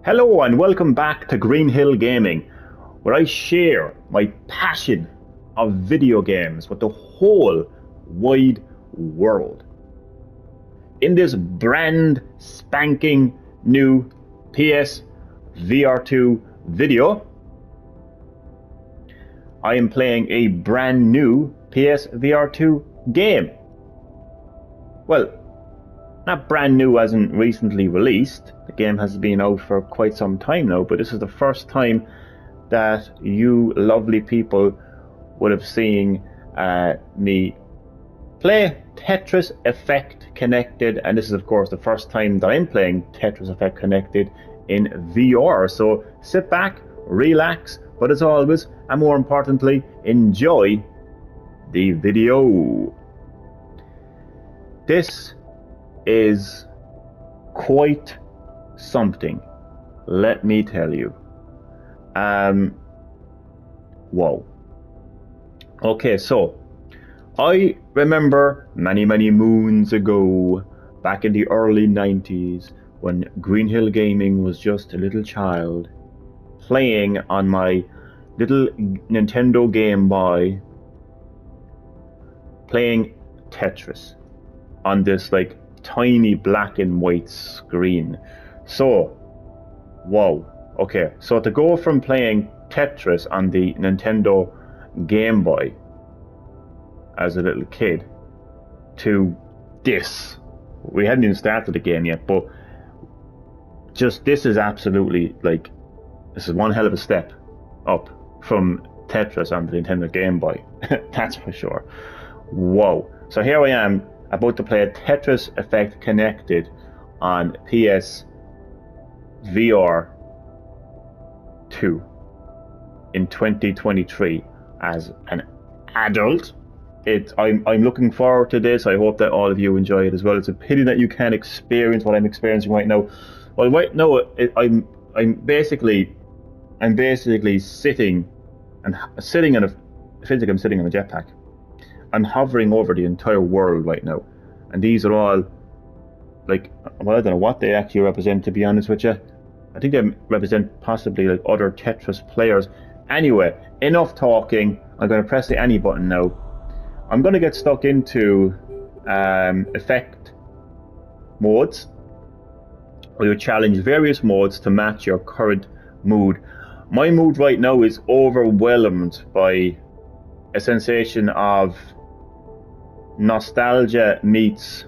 Hello and welcome back to Green Hill Gaming, where I share my passion of video games with the whole wide world. In this brand spanking new PS VR2 video, I am playing a brand new PS VR2 game. Well, not brand new as in recently released. The game has been out for quite some time now, but this is the first time that you lovely people would have seen me play Tetris Effect Connected, and this is of course the first time that I'm playing Tetris Effect Connected in VR. So sit back, relax, but as always, and more importantly, enjoy the video. This is quite something, let me tell you. Whoa. Okay, so I remember many moons ago, back in the early 90s, when Green Hill Gaming was just a little child, playing on my little Nintendo Game Boy, playing Tetris on this like tiny black and white screen. So, wow. Okay, so to go from playing Tetris on the Nintendo Game Boy as a little kid to this, we hadn't even started the game yet, but just this is absolutely like, this is one hell of a step up from Tetris on the Nintendo Game Boy. That's for sure. Whoa. So here I am, about to play a Tetris Effect Connected on PS VR 2 in 2023 as an adult. I'm looking forward to this. I hope that all of you enjoy it as well. It's a pity that you can't experience what I'm experiencing right now. Well, right now I'm basically sitting on a, it feels like I'm sitting on a jetpack. I'm hovering over the entire world right now, and these are all like, well, I don't know what they actually represent, to be honest with you. I think they represent possibly like other Tetris players. Anyway, enough talking. I'm going to press the any button now. I'm going to get stuck into effect modes, where you challenge various modes to match your current mood. My mood right now is overwhelmed by a sensation of nostalgia meets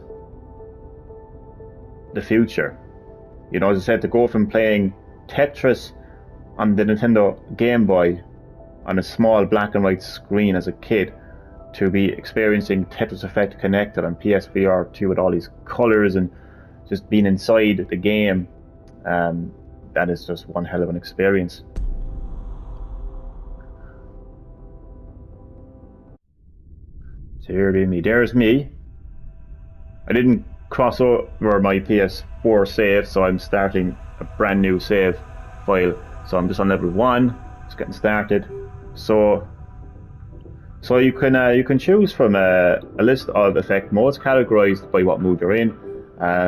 the future. You know, as I said, to go from playing Tetris on the Nintendo Game Boy on a small black and white screen as a kid to be experiencing Tetris Effect Connected on PSVR 2 with all these colors and just being inside the game, that is just one hell of an experience. So there's me. I didn't cross over my PS4 save, so I'm starting a brand new save file. So I'm just on level 1, just getting started. So you can choose from a list of effect modes categorized by what mood you're in.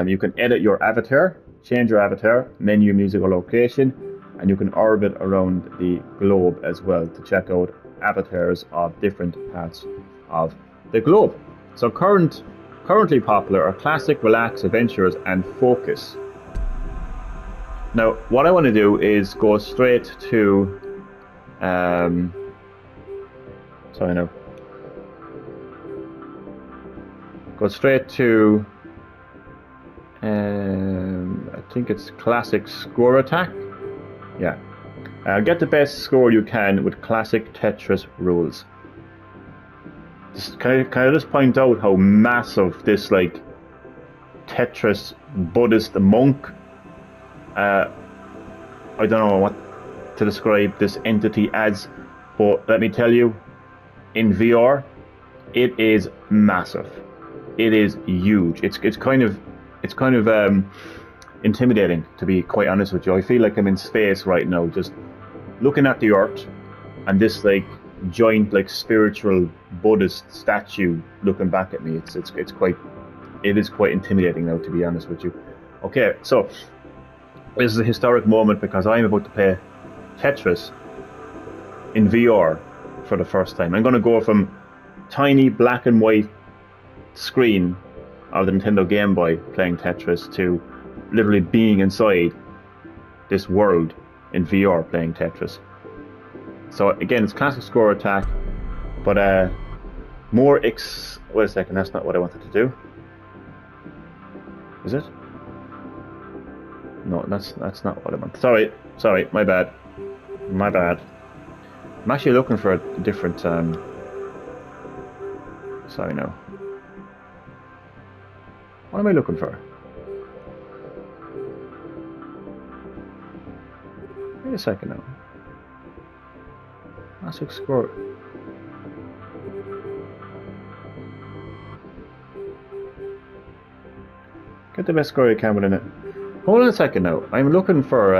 You can edit your avatar, change your avatar, menu, music, or location, and you can orbit around the globe as well to check out avatars of different parts of the globe. So currently popular are classic, relax, adventurers, and focus. Now, what I want to do is go straight to go straight to I think it's classic score attack. Yeah. Get the best score you can with classic Tetris rules. Can I just point out how massive this like Tetris Buddhist monk, I don't know what to describe this entity as, but let me tell you, in VR it is massive. It is huge. It's kind of intimidating, to be quite honest with you. I feel like I'm in space right now, just looking at the earth and this like giant like spiritual Buddhist statue looking back at me. It is quite intimidating now, to be honest with you. Okay, so This is a historic moment because I'm about to play Tetris in VR for the first time. I'm going to go from tiny black and white screen of the Nintendo Game Boy playing Tetris to literally being inside this world in VR playing Tetris. So again, it's classic score attack, but more wait a second, that's not what I wanted to do. Is it? No, that's not what I want. Sorry, my bad. My bad. I'm actually looking for a different sorry no. What am I looking for? Wait a second now. Classic score. Get the best score you can within it. Hold on a second now. I'm looking for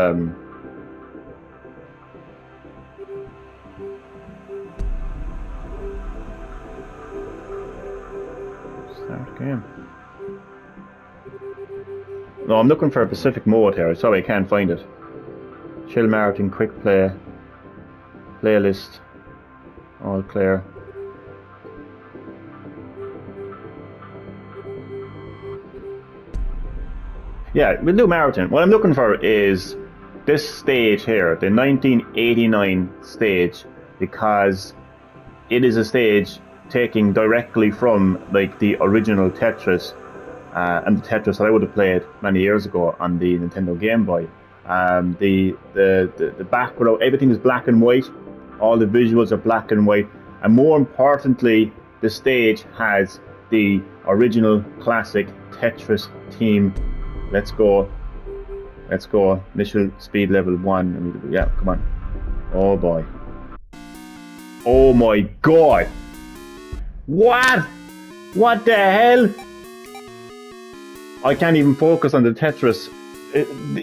start game. No, I'm looking for a specific mode here. Sorry, I can't find it. Chill marathon, quick play, playlist, all clear. Yeah, we'll do marathon. What I'm looking for is this stage here, the 1989 stage, because it is a stage taking directly from like the original Tetris and the Tetris that I would have played many years ago on the Nintendo Game Boy. The background, everything is black and white. All the visuals are black and white, and more importantly, the stage has the original classic Tetris theme. Let's go. Let's go. Initial speed level 1. Yeah, come on. Oh boy. Oh my god. What? What the hell? I can't even focus on the Tetris.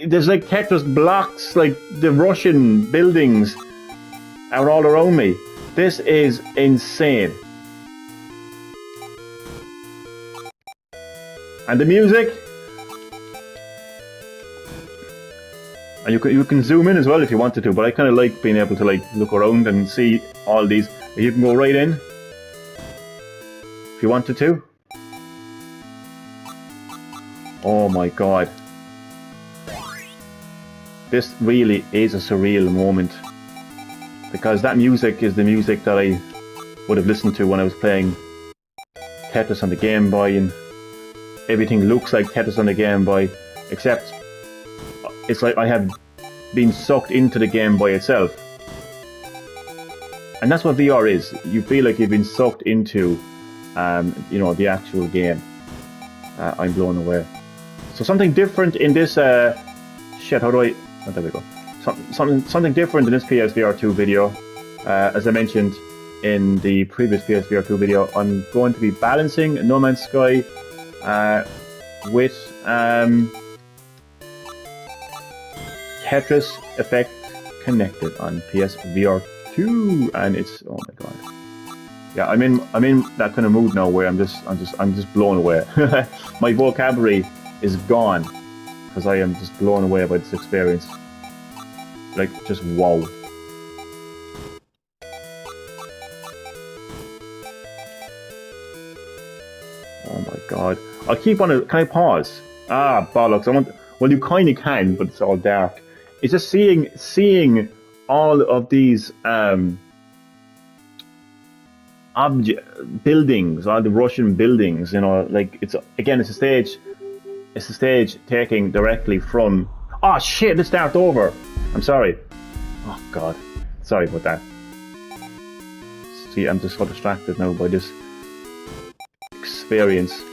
There's like Tetris blocks, like the Russian buildings are all around me. This is insane. And the music. And you can zoom in as well if you wanted to, but I kind of like being able to like look around and see all these. You can go right in if you wanted to. Oh my god. This really is a surreal moment. Because that music is the music that I would have listened to when I was playing Tetris on the Game Boy, and everything looks like Tetris on the Game Boy, except it's like I have been sucked into the Game Boy itself. And that's what VR is. You feel like you've been sucked into, you know, the actual game. I'm blown away. So something different in this, shit, how do I, oh, there we go. Something different in this PSVR2 video. As I mentioned in the previous PSVR2 video, I'm going to be balancing No Man's Sky with Tetris Effect connected on PSVR2, and it's, oh my god. Yeah, I'm in that kind of mood now where I'm just blown away. My vocabulary is gone because I am just blown away by this experience. Like, just wow. Oh my god. I'll keep on it. Can I pause? Ah, bollocks. I want. Well, you kind of can, but it's all dark. It's just seeing all of these buildings, all the Russian buildings. You know, like it's a stage. It's a stage taking directly from. Oh shit! Let's start over. I'm sorry. Oh god. Sorry about that. See, I'm just so distracted now by this experience.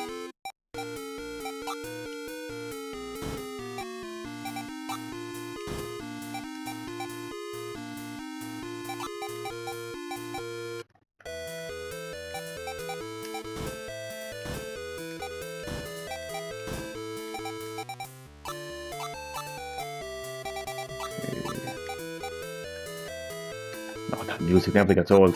Oh, that music never gets old.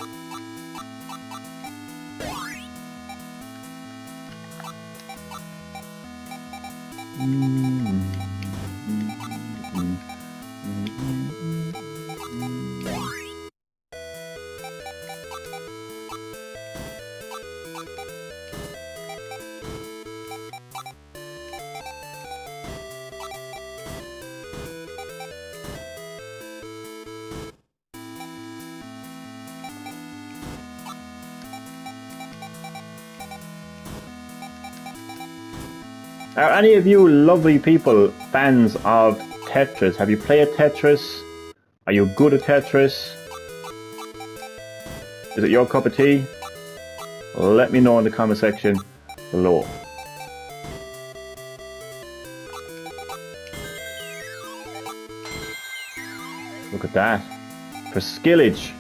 Are any of you lovely people fans of Tetris? Have you played Tetris? Are you good at Tetris? Is it your cup of tea? Let me know in the comment section below. Look at that. For skillage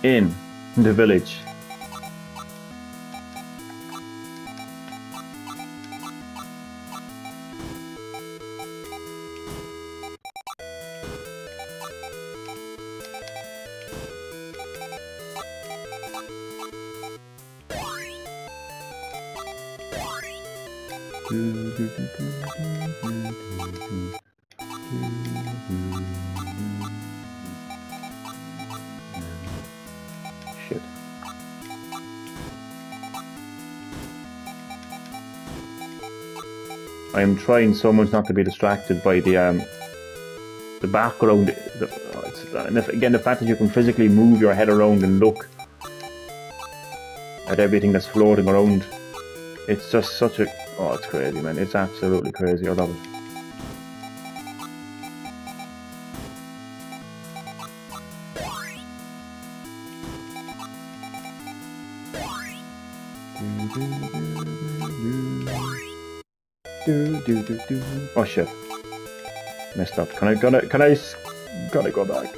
in the village. Shit. I'm trying so much not to be distracted by the background. And again, the fact that you can physically move your head around and look at everything that's floating around. It's just such a... Oh, it's crazy, man. It's absolutely crazy. I love it. Oh shit. Messed up. Can I gotta go back.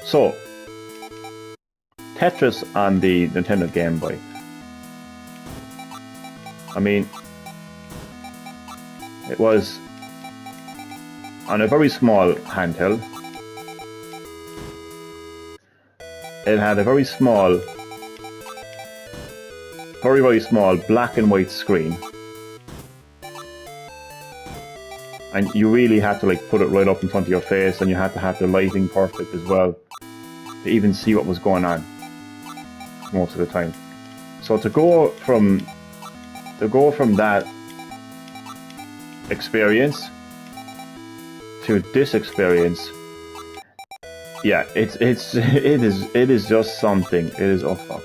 So Tetris on the Nintendo Game Boy. I mean, it was on a very small handheld. It had a very small, very small black and white screen. And you really had to like put it right up in front of your face, and you had to have the lighting perfect as well to even see what was going on most of the time. So to go from that experience to this experience, yeah, it is just something. It is, oh fuck,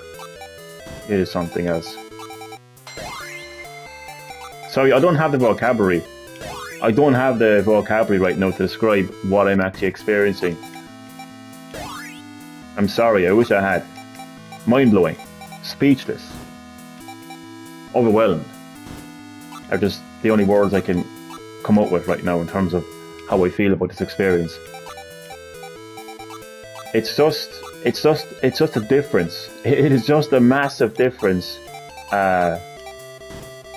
it is something else. Sorry, I don't have the vocabulary. I don't have the vocabulary right now to describe what I'm actually experiencing. I'm sorry, I wish I had. Mind-blowing. Speechless. Overwhelmed. Are just the only words I can come up with right now in terms of how I feel about this experience. It's just a difference. It is just a massive difference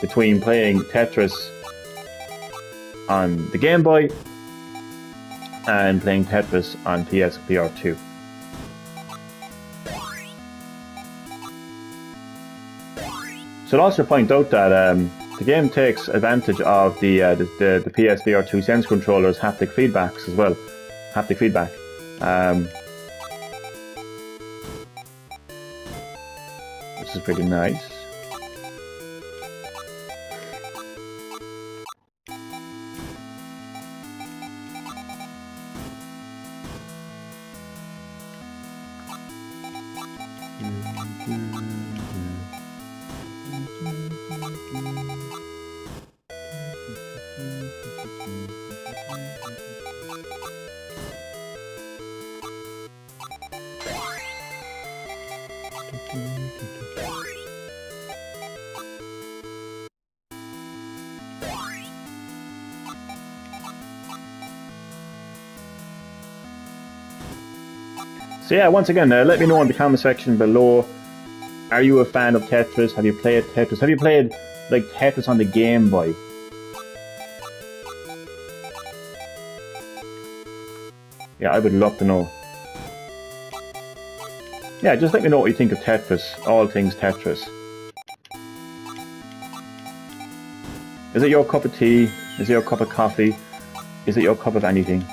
between playing Tetris on the Game Boy and playing Tetris on PSVR2. Should also point out that the game takes advantage of the PSVR2 Sense controller's haptic feedbacks as well. Haptic feedback. Which is pretty nice. So yeah, once again, let me know in the comment section below. Are you a fan of Tetris? Have you played Tetris? Have you played like Tetris on the Game Boy? Yeah, I would love to know. Yeah, just let me know what you think of Tetris. All things Tetris. Is it your cup of tea? Is it your cup of coffee? Is it your cup of anything?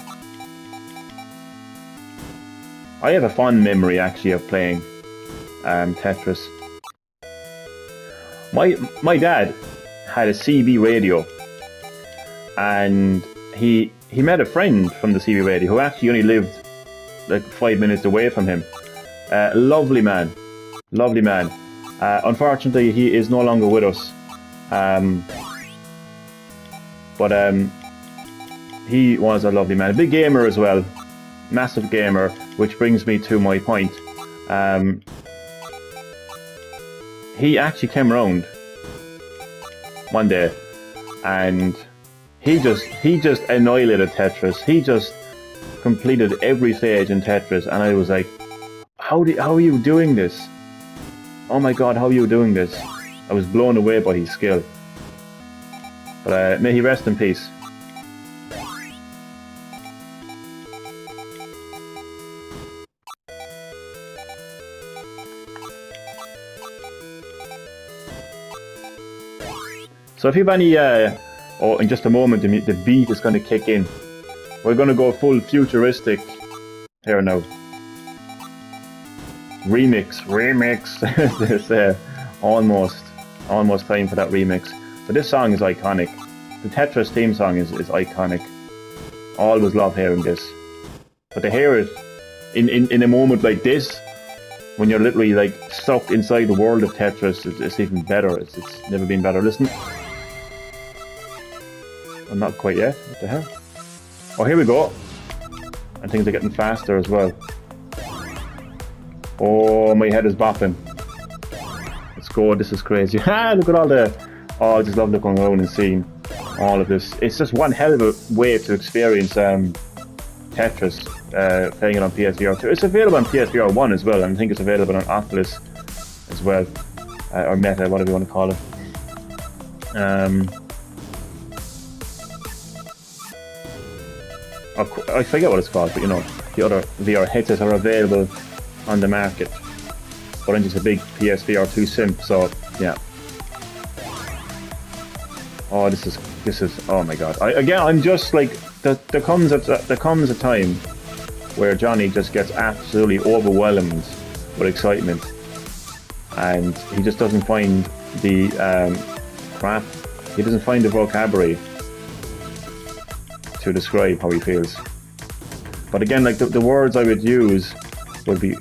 I have a fond memory actually of playing Tetris. My dad had a CB radio, and he met a friend from the CB radio who actually only lived like 5 minutes away from him. Lovely man, Lovely man. Unfortunately, he is no longer with us. But he was a lovely man. A big gamer as well. Massive gamer, which brings me to my point. He actually came around one day and he just annihilated Tetris. He just completed every stage in Tetris, and I was like, how are you doing this? Oh my god, how are you doing this? I was blown away by his skill. But may he rest in peace. So if you have any, oh, in just a moment, the beat is going to kick in. We're going to go full futuristic here now. Remix. There's almost time for that remix. But this song is iconic. The Tetris theme song is iconic. Always love hearing this. But to hear it in a moment like this, when you're literally like stuck inside the world of Tetris, it's even better. It's never been better. Listen. I'm not quite yet. What the hell? Oh, here we go. And things are getting faster as well. Oh, my head is bopping. Let's go. This is crazy. Look at all the... Oh, I just love looking around and seeing all of this. It's just one hell of a way to experience Tetris, playing it on PSVR2. It's available on PSVR1 as well, and I think it's available on Oculus as well. Or Meta, whatever you want to call it. I forget what it's called, but you know, the other VR headsets are available on the market. But I'm just a big PSVR2 simp, so yeah. Oh, this is oh my god. I'm just like there comes a time where Johnny just gets absolutely overwhelmed with excitement, and he just doesn't find the he doesn't find the vocabulary to describe how he feels. But again, like the words I would use would be,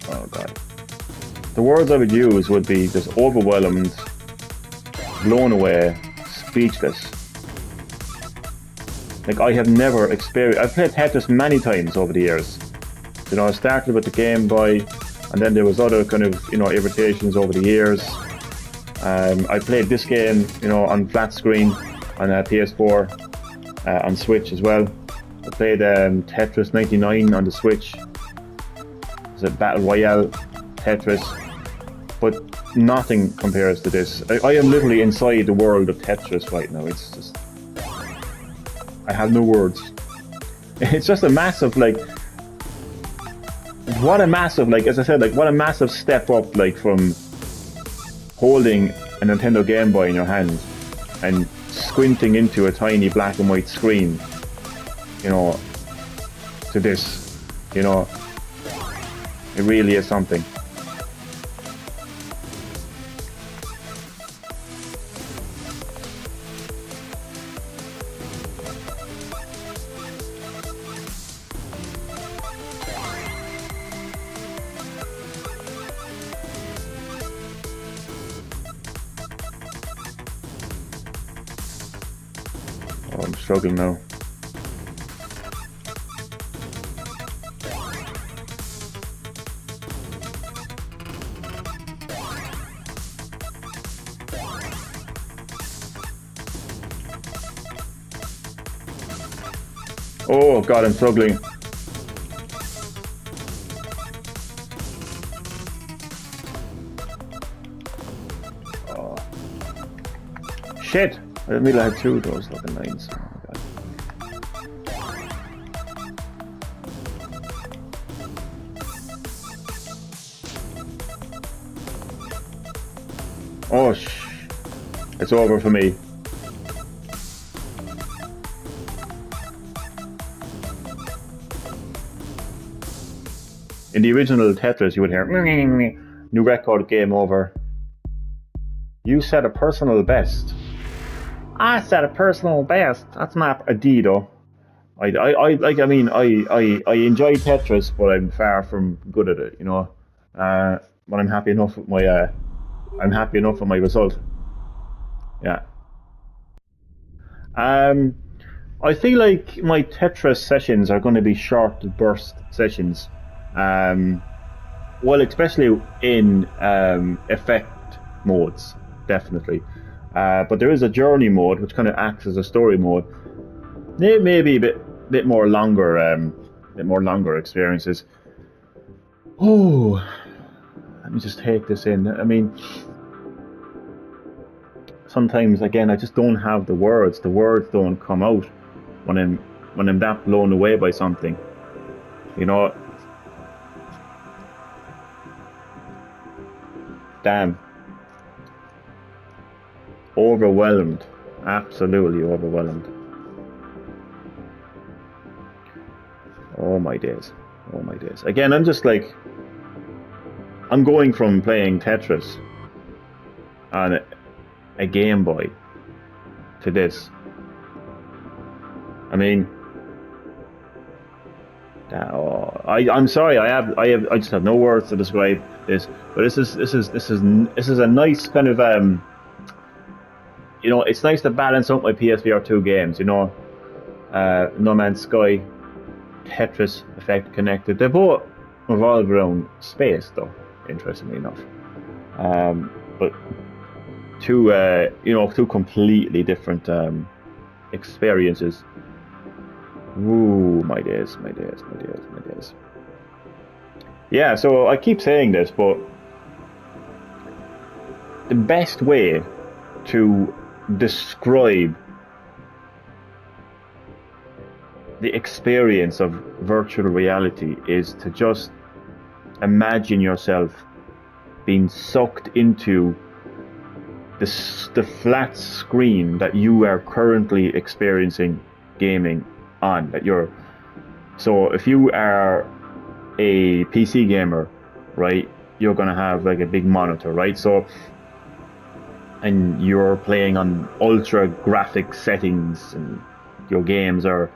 oh god, the words I would use would be just overwhelmed, blown away, speechless. Like I have never experienced. I've played Tetris many times over the years. You know, I started with the Game Boy, and then there was other kind of, you know, iterations over the years. I played this game, you know, on flat screen on PS4, on Switch as well. I played Tetris 99 on the Switch. It's a Battle Royale Tetris, but nothing compares to this. I am literally inside the world of Tetris right now. It's just, I have no words. It's just a massive, like, what a massive, like, as I said, like, what a massive step up, like, from holding a Nintendo Game Boy in your hand and squinting into a tiny black and white screen, you know, to this, you know, it really is something. Oh, I'm struggling now. Oh god, I'm struggling. Oh. Shit! I didn't realize I had two of those fucking lines. Oh my god. Oh it's over for me. In the original Tetris, you would hear new record, game over. You set a personal best. I set a personal best. That's not a D though. I enjoy Tetris, but I'm far from good at it. You know, but I'm happy enough with my result. Yeah. Um, I feel like my Tetris sessions are going to be short burst sessions. Um, well, especially in effect modes, definitely. But there is a journey mode which kind of acts as a story mode. Maybe a bit more longer, experiences. Oh, let me just take this in. I mean, sometimes again, I just don't have the words. The words don't come out when I'm that blown away by something. You know, damn, overwhelmed, absolutely overwhelmed. Oh my days, oh my days. Again, I'm just like, I'm going from playing Tetris on a Game Boy to this. I mean, I'm sorry. I just have no words to describe this. But this is a nice kind of it's nice to balance out my PSVR2 games. No Man's Sky, Tetris Effect Connected. They both revolve around space, though. Interestingly enough, but two completely different experiences. Ooh, my days, my days, my days, my days. Yeah, so I keep saying this, but the best way to describe the experience of virtual reality is to just imagine yourself being sucked into the flat screen that you are currently experiencing gaming on. So if you are a PC gamer, right, you're gonna have like a big monitor, right? So, and you're playing on ultra graphic settings, and your games are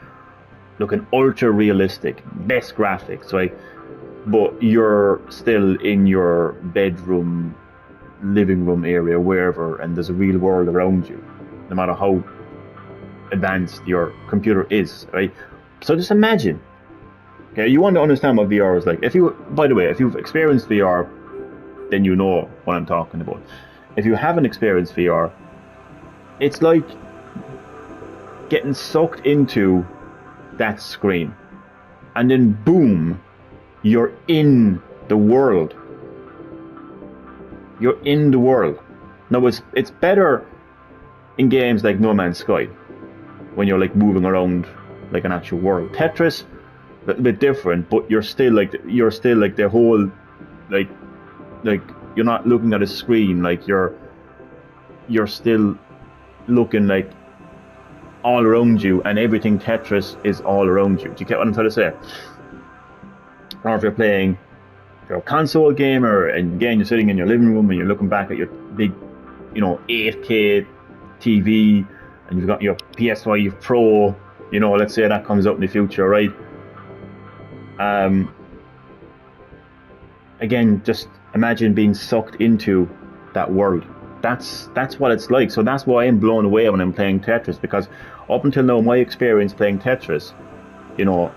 looking ultra realistic, best graphics, right? But you're still in your bedroom, living room area, wherever, and there's a real world around you, no matter how advanced your computer is, right? So just imagine. Okay, you want to understand what VR is like. By the way, if you've experienced VR, then you know what I'm talking about. If you haven't experienced VR, it's like getting sucked into that screen, and then boom, you're in the world. You're in the world. Now it's better in games like No Man's Sky, when you're like moving around like an actual world. Tetris, a little bit different, but you're still like the whole like you're not looking at a screen, like you're still looking like all around you, and everything Tetris is all around you. Do you get what I'm trying to say? Or if you're a console gamer, and again you're sitting in your living room and you're looking back at your big 8K TV, and you've got your PS5 Pro, let's say that comes out in the future, right? Again, just imagine being sucked into that world. That's what it's like. So that's why I'm blown away when I'm playing Tetris, because up until now, my experience playing Tetris,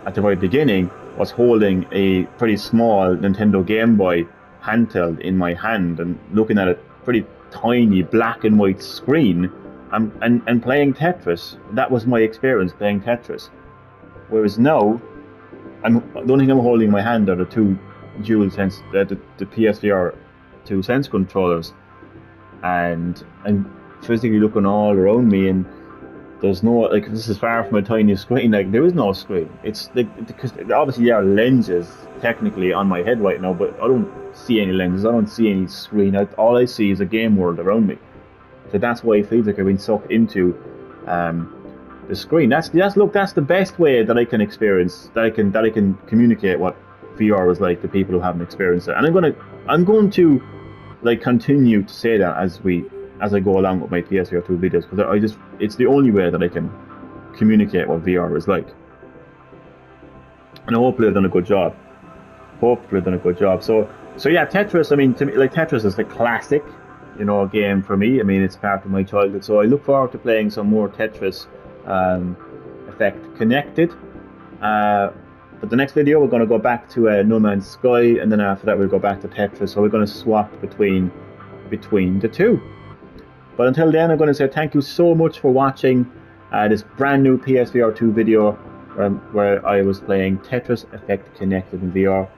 at the very beginning, was holding a pretty small Nintendo Game Boy handheld in my hand and looking at a pretty tiny black and white screen and playing Tetris. That was my experience playing Tetris. Whereas now, I don't think I'm holding in my hand are the two dual sense, the PSVR 2 sense controllers, and I'm physically looking all around me, and there's no, like, this is far from a tiny screen. Like, there is no screen. It's like, because obviously there are lenses technically on my head right now, but I don't see any lenses. I don't see any screen. All I see is a game world around me. So that's why it feels like I've been sucked into the screen. That's the best way that I can experience, that I can communicate what VR is like to people who haven't experienced it. And I'm going to like continue to say that as I go along with my PSVR2 videos, because it's the only way that I can communicate what VR is like. And hopefully I've done a good job. So So yeah, Tetris. I mean, to me, like Tetris is the classic, game for me. I mean, it's part of my childhood. So I look forward to playing some more Tetris um, Effect Connected. Uh, but the next video, we're going to go back to No Man's Sky, and then after that, we'll go back to Tetris. So we're going to swap between the two. But until then, I'm going to say thank you so much for watching this brand new PSVR2 video where I was playing Tetris Effect Connected in VR.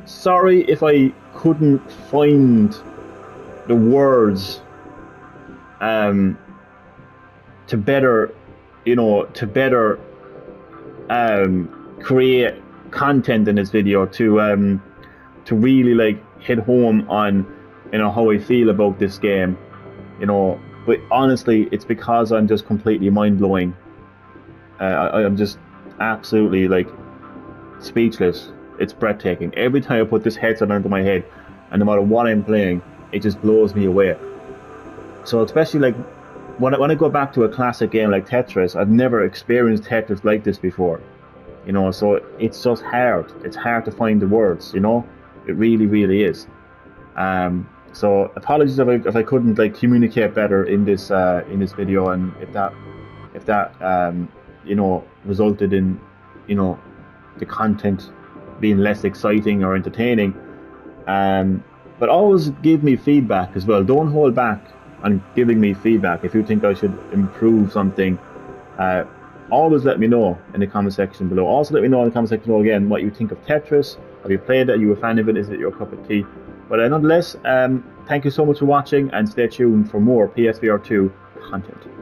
Sorry if I couldn't find the words to better, create content in this video to really like hit home on how I feel about this game. But honestly, it's because I'm just completely mind-blowing. I'm just absolutely like speechless. It's breathtaking. Every time I put this headset onto my head, and no matter what I'm playing, it just blows me away. So especially like when I go back to a classic game like Tetris, I've never experienced Tetris like this before. So it's just hard. It's hard to find the words. It really, really is. So apologies if I couldn't like communicate better in this video, and if that resulted in the content being less exciting or entertaining. But always give me feedback as well. Don't hold back on giving me feedback. If you think I should improve something, always let me know in the comment section below. Also let me know in the comment section below again what you think of Tetris. Have you played it? Are you a fan of it? Is it your cup of tea? But nonetheless, thank you so much for watching, and stay tuned for more PSVR2 content.